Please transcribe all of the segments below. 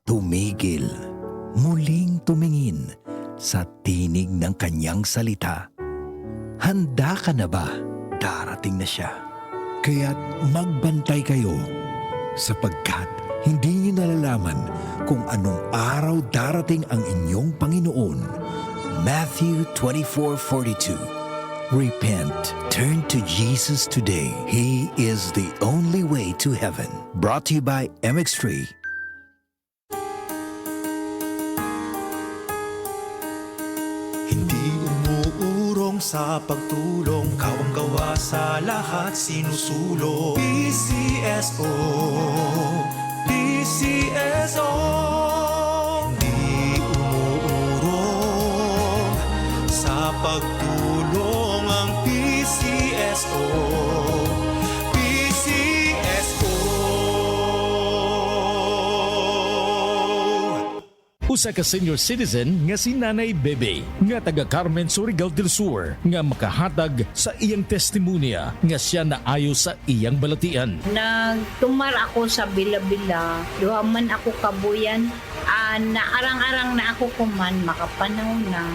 tumigil, muling tumingin sa tinig ng kanyang salita. Handa ka na ba? Darating na siya. Kaya't magbantay kayo sapagkat hindi niyo nalalaman kung anong araw darating ang inyong Panginoon. Matthew 24:42. Repent, turn to Jesus today. He is the only way to heaven. Brought to you by MX3. Hindi umuurong sa pagtulong, kawang-gawa sa lahat sinusulong. PCSO, PCSO. Hindi umuurong sa pagtulong ang PCSO. Usa ka senior citizen nga si Nanay Bebe nga taga Carmen, Surigao del Sur nga makahatag sa iyang testimonya nga siya naayo sa iyang balatian. Nagtumar ako sa Bila-Bila, duhaman ako kabuyan, naarang-arang na ako kuman, makapanaw na.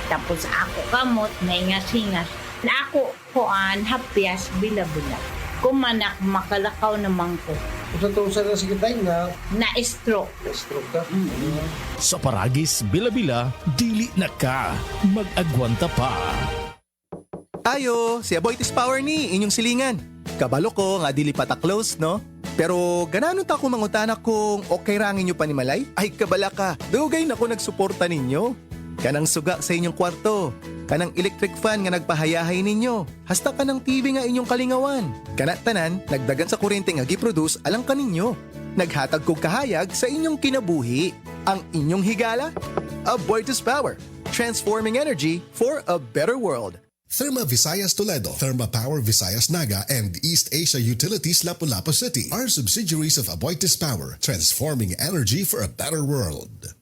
Tapos ako kamot, naingas-ingas. Na ako kuan, hapyas, Bila-Bila. Kumanak, makalakaw naman ko. Kung sa na sige tayo Na-stroke. stroke ka. Sa Paragis, Bila-Bila, dili na ka mag-agwanta pa. Ayo, si Aboitis Power ni, inyong silingan. Kabalo ko nga dili pa ta close, no? Pero ganano ta ko mangutanak kung okay rangin nyo pa ni Malay? Ay kabala ka, dugay na ko nagsuporta ninyo. Kanang suga sa inyong kwarto, kanang electric fan nga nagpahayahay ninyo, hasta kanang TV nga inyong kalingawan. Kanat tanan, nagdagan sa kuryente nga giproduce alang kaninyo. Naghatag kog kahayag sa inyong kinabuhi. Ang inyong higala? Aboitis Power, transforming energy for a better world. Therma Visayas Toledo, Therma Power Visayas Naga, and East Asia Utilities Lapu-Lapu City are subsidiaries of Aboitis Power, transforming energy for a better world.